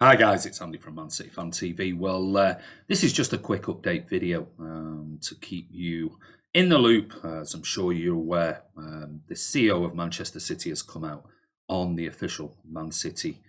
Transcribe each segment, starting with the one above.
Hi guys, it's Andy from Man City Fan TV. Well, this is just a quick update video to keep you in the loop. As I'm sure you're aware, the CEO of Manchester City has come out on the official Man City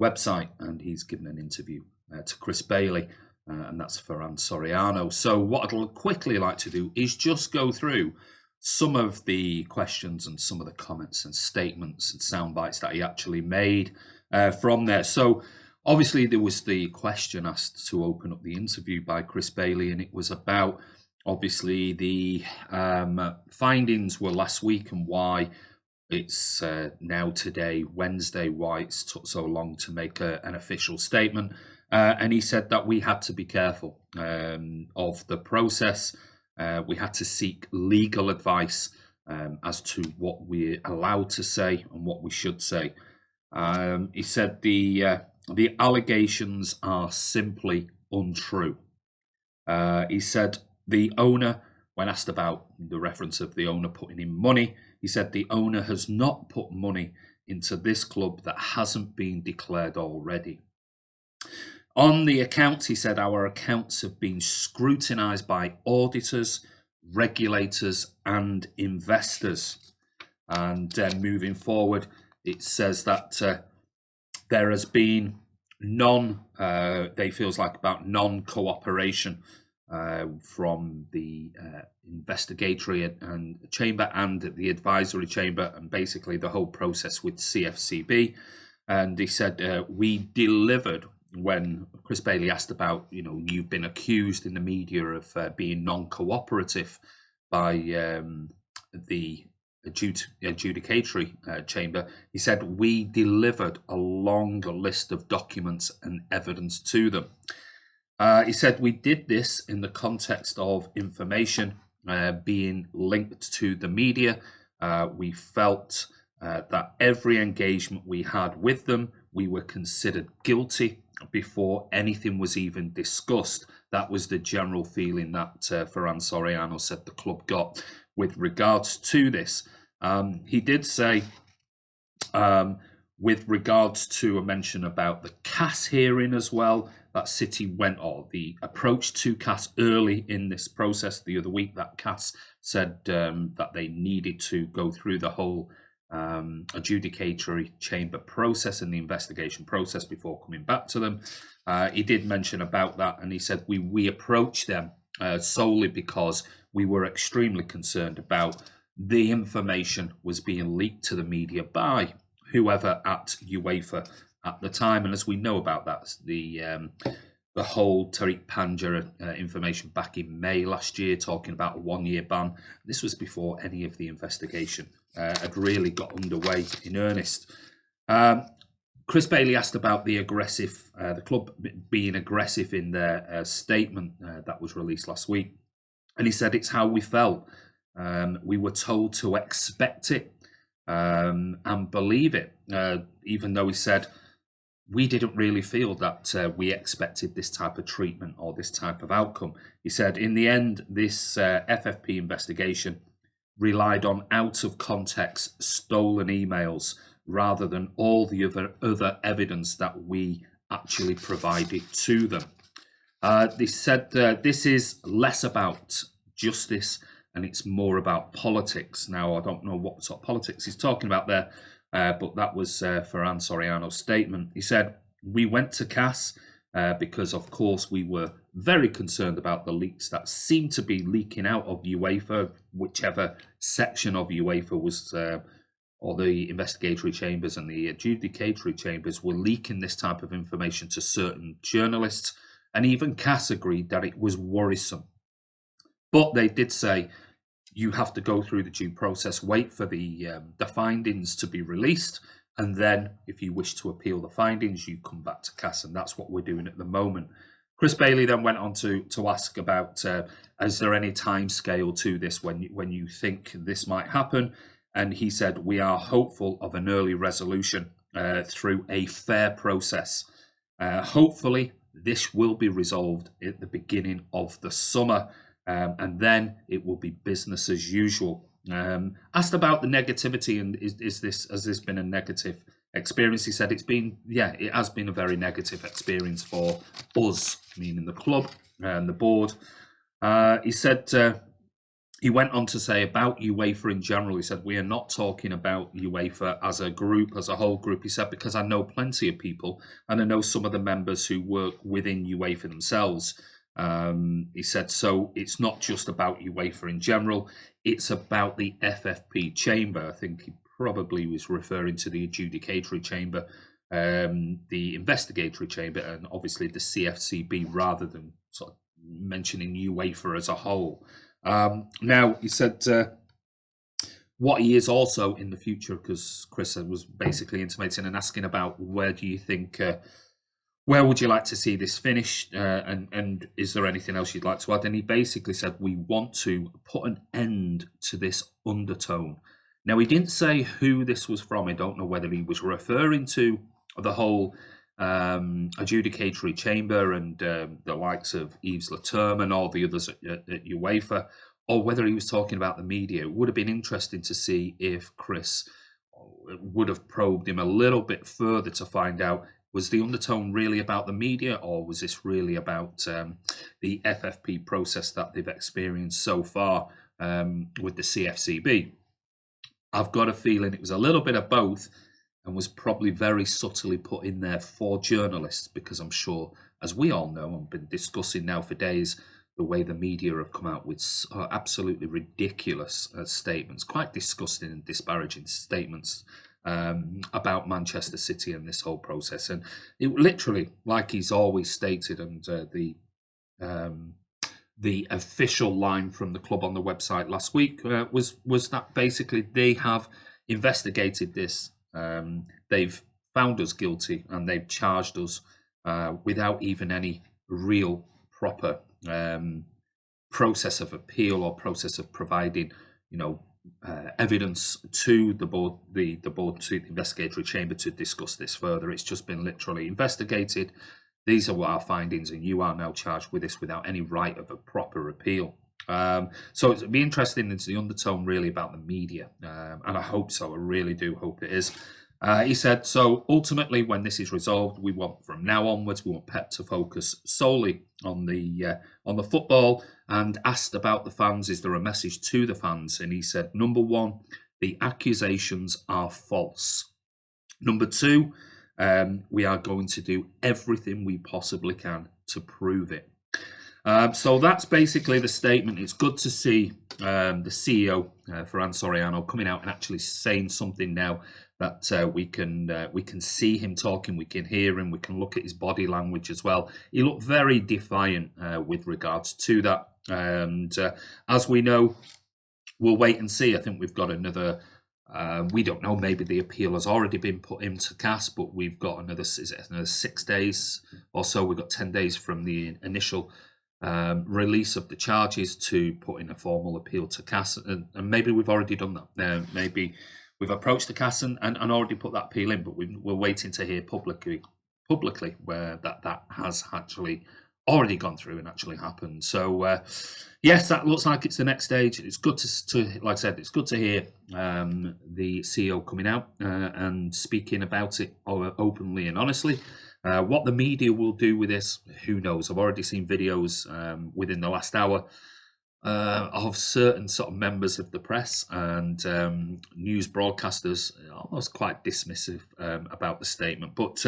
website and he's given an interview to Chris Bailey, and that's Feran Soriano. So what I'd quickly like to do is just go through some of the questions and some of the comments and statements and sound bites that he actually made from there. So obviously, there was the question asked to open up the interview by Chris Bailey, and it was about obviously the findings were last week and why it's now today, Wednesday, why it's took so long to make an official statement. And he said that we had to be careful of the process. We had to seek legal advice as to what we're allowed to say and what we should say. He said the allegations are simply untrue. He said the owner, when asked about the reference of the owner putting in money, he said the owner has not put money into this club that hasn't been declared already. On the accounts, he said our accounts have been scrutinised by auditors, regulators, and investors. And moving forward, it says that there has been they feels like about non-cooperation from the investigatory and chamber and the advisory chamber, and basically the whole process with CFCB. And he said we delivered. When Chris Bailey asked about, you've been accused in the media of being non-cooperative by the adjudicatory chamber, he said we delivered a long list of documents and evidence to them. He said we did this in the context of information being linked to the media. We felt that every engagement we had with them, we were considered guilty before anything was even discussed. That was the general feeling that Feran Soriano said the club got with regards to this. He did say, with regards to a mention about the CAS hearing as well, that City went, or the approach to CAS early in this process the other week, that CAS said that they needed to go through the whole adjudicatory chamber process and the investigation process before coming back to them. He did mention about that, and he said we approached them solely because we were extremely concerned about the information was being leaked to the media by whoever at UEFA at the time. And as we know about that, the whole Tariq Panja information back in May last year, talking about a 1-year ban. This was before any of the investigation had really got underway in earnest. Chris Bailey asked about the club being aggressive in their statement that was released last week. And he said it's how we felt. We were told to expect it and believe it, even though he said we didn't really feel that we expected this type of treatment or this type of outcome. He said, in the end, this FFP investigation relied on out-of-context stolen emails rather than all the other evidence that we actually provided to them. They said this is less about justice and it's more about politics. Now, I don't know what sort of politics he's talking about there, but that was Feran Soriano's statement. He said, we went to CAS because, of course, we were very concerned about the leaks that seemed to be leaking out of UEFA, whichever section of UEFA was, or the investigatory chambers and the adjudicatory chambers were leaking this type of information to certain journalists. And even CAS agreed that it was worrisome. But they did say, you have to go through the due process, wait for the findings to be released, and then if you wish to appeal the findings, you come back to CAS, and that's what we're doing at the moment. Chris Bailey then went on to ask about, is there any time scale to this when you think this might happen? And he said, we are hopeful of an early resolution through a fair process. Hopefully, this will be resolved at the beginning of the summer. And then it will be business as usual. Asked about the negativity and has this been a negative experience. He said it has been a very negative experience for us, meaning the club and the board. He said. He went on to say about UEFA in general, he said, we are not talking about UEFA as a group, as a whole group. He said, because I know plenty of people and I know some of the members who work within UEFA themselves. He said, so it's not just about UEFA in general, it's about the FFP chamber. I think he probably was referring to the adjudicatory chamber, the investigatory chamber, and obviously the CFCB rather than sort of mentioning UEFA as a whole. Now, he said what he is also in the future, because Chris was basically intimating and asking about where do you think, where would you like to see this finished, and is there anything else you'd like to add? And he basically said, we want to put an end to this undertone. Now, he didn't say who this was from. I don't know whether he was referring to the whole adjudicatory chamber and the likes of Yves Leterme and all the others at UEFA, or whether he was talking about the media. It would have been interesting to see if Chris would have probed him a little bit further to find out, was the undertone really about the media, or was this really about the FFP process that they've experienced so far with the CFCB? I've got a feeling it was a little bit of both, and was probably very subtly put in there for journalists, because I'm sure, as we all know, I've been discussing now for days, the way the media have come out with absolutely ridiculous statements, quite disgusting and disparaging statements about Manchester City and this whole process. And it literally, like he's always stated, and the official line from the club on the website last week was that basically they have investigated this. They've found us guilty and they've charged us without even any real proper process of appeal or process of providing, evidence to the board, the board, to the investigatory chamber to discuss this further. It's just been literally investigated. These are what our findings, and you are now charged with this without any right of a proper appeal. So it'd be interesting into the undertone really about the media, and I hope so. I really do hope it is. He said, so ultimately, when this is resolved, we want, from now onwards, we want Pep to focus solely on the football. And asked about the fans, is there a message to the fans? And he said, number one, the accusations are false. Number two, we are going to do everything we possibly can to prove it. So that's basically the statement. It's good to see the CEO, Feran Soriano, coming out and actually saying something now that we can see him talking, we can hear him, we can look at his body language as well. He looked very defiant with regards to that. And as we know, we'll wait and see. I think we've got another, we don't know, maybe the appeal has already been put into CAS, but we've got another 6 days or so. We've got 10 days from the initial release of the charges to put in a formal appeal to CAS, and maybe we've already done that. Maybe we've approached the CAS and already put that appeal in, but we're waiting to hear publicly where that has actually already gone through and actually happened. So yes, that looks like it's the next stage. It's good to like I said, it's good to hear the CEO coming out and speaking about it openly and honestly. What the media will do with this, who knows? I've already seen videos within the last hour of certain sort of members of the press and news broadcasters almost quite dismissive about the statement. But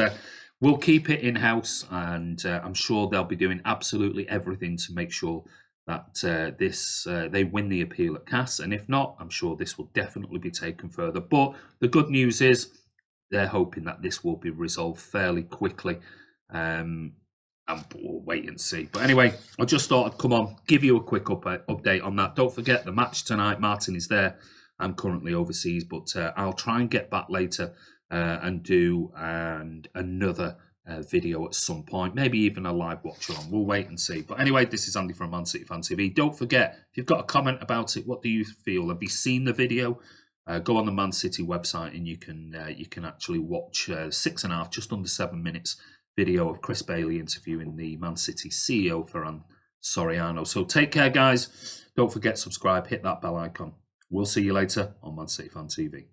we'll keep it in-house, and I'm sure they'll be doing absolutely everything to make sure that they win the appeal at CAS. And if not, I'm sure this will definitely be taken further. But the good news is, they're hoping that this will be resolved fairly quickly, and we'll wait and see. But anyway, I just thought I'd come on, give you a quick update on that. Don't forget the match tonight. Martin is there. I'm currently overseas, but I'll try and get back later and do another video at some point, maybe even a live watch on. We'll wait and see. But anyway, this is Andy from Man City Fan TV. Don't forget, if you've got a comment about it, what do you feel? Have you seen the video? Go on the Man City website and you can actually watch 6.5, just under 7 minutes video of Chris Bailey interviewing the Man City CEO Feran Soriano. So take care, guys. Don't forget, subscribe, hit that bell icon. We'll see you later on Man City Fan TV.